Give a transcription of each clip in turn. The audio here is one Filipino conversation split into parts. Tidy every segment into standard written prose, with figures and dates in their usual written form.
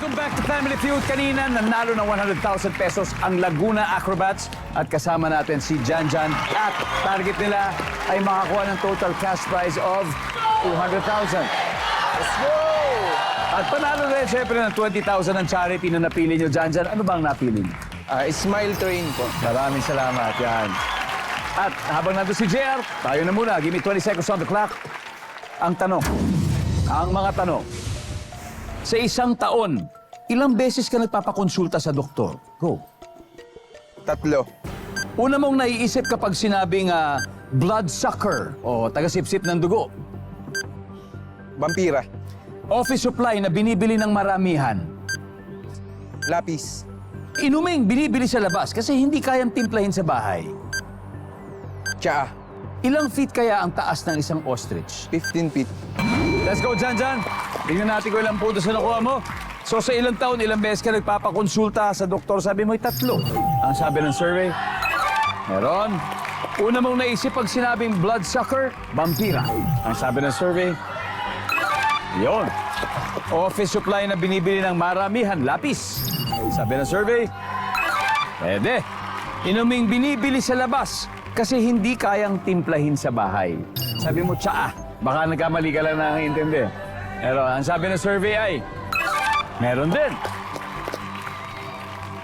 Welcome back to Family Feud. Kanina, nanalo ng 100,000 pesos ang Laguna Acrobats at kasama natin si Janjan at target nila ay makakuha ng total cash prize of 200,000. Let's go! At panalo rin syempre ng 20,000 ang charity na napili nyo, Janjan. Ano bang napili nyo? Smile Train po. Maraming salamat. Yan. At habang nandun si JR, tayo na muna. Give me 20 seconds on the clock. Ang tanong, ang mga tanong. Sa isang taon, ilang beses ka nagpapakonsulta sa doktor? Go. 3. Una mong naiisip kapag sinabing bloodsucker o taga-sipsip ng dugo. Vampira. Office supply na binibili ng maramihan. Lapis. Inuming binibili sa labas kasi hindi kayang timplahin sa bahay. Tsaa. Ilang feet kaya ang taas ng isang ostrich? 15 feet. Let's go, Janjan. Tingnan natin kung ilang puntos na nakuha mo. So sa ilang taon, ilang beses ka nagpapakonsulta sa doktor? Sabi mo ay 3. Ang sabi ng survey, meron. Una mong naisip pag sinabing bloodsucker, vampira. Ang sabi ng survey, yon. Office supply na binibili ng maramihan, lapis. Sabi ng survey, pwede. Inuming binibili sa labas kasi hindi kayang timplahin sa bahay. Sabi mo, tsaa. Baka nagkamali ka lang nakakaintindi. Pero ang sabi ng survey ay, meron din.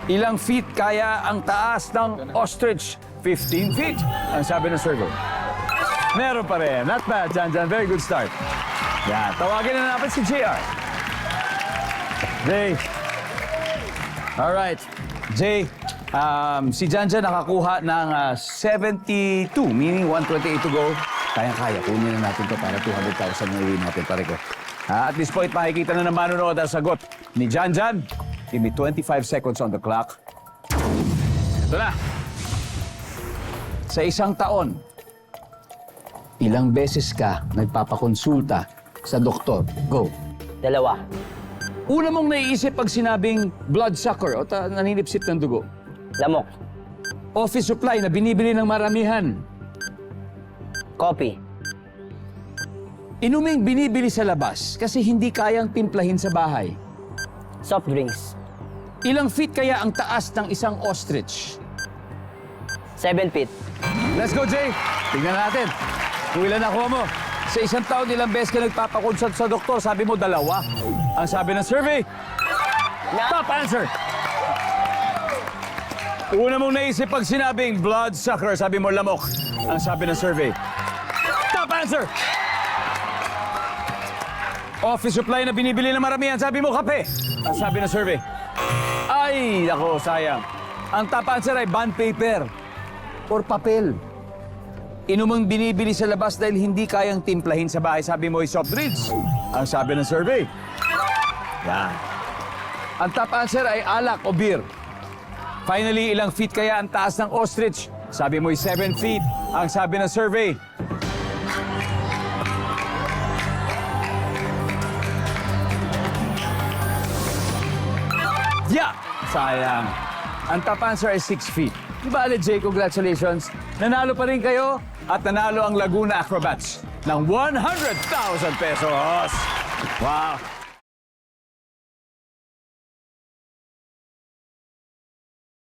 Ilang feet kaya ang taas ng ostrich? 15 feet. Ang sabi ng survey. Meron pa rin. Not bad, Janjan. Very good start. Yan. Tawagin na natin si JR. Jay. Alright. Jay, si Janjan nakakuha ng 72, meaning 128 to go. Kayang-kaya. Kunin na natin to para 200,000 na uwi natin, pare ko. At this point, makikita na ng manonood ang sagot ni Janjan. Give me 25 seconds on the clock. Ito na. Sa isang taon, ilang beses ka nagpapakonsulta sa doktor? Go. 2. Una mong naiisip pag sinabing bloodsucker o naninipsip ng dugo. Lamok. Office supply na binibili ng maramihan. Coffee. Inuming binibili sa labas kasi hindi kayang timplahin sa bahay. Soft drinks. Ilang feet kaya ang taas ng isang ostrich? 7 feet. Let's go, Jay! Tingnan natin. Kung ilan nakuha mo. Sa isang taon, ilang beses ka nagpapakonsult sa doktor? Sabi mo, 2. Ang sabi ng survey, top answer! Una mong naisip pag sinabing bloodsucker, sabi mo, lamok. Ang sabi ng survey, top answer! Office supply na binibili ng maramihan, sabi mo, kape. Ang sabi ng survey, ay, nako, sayang. Ang top answer ay bond paper or papel. Inumang binibili sa labas dahil hindi kayang timplahin sa bahay, sabi mo ay soft drinks. Ang sabi ng survey, yan. Ang top answer ay alak o beer. Finally, ilang feet kaya ang taas ng ostrich? Sabi mo ay 7 feet. Ang sabi ng survey, yeah! Sayang. Ang top answer ay 6 feet. Di ba, Jay, congratulations. Nanalo pa rin kayo at nanalo ang Laguna Acrobats ng 100,000 pesos. Wow!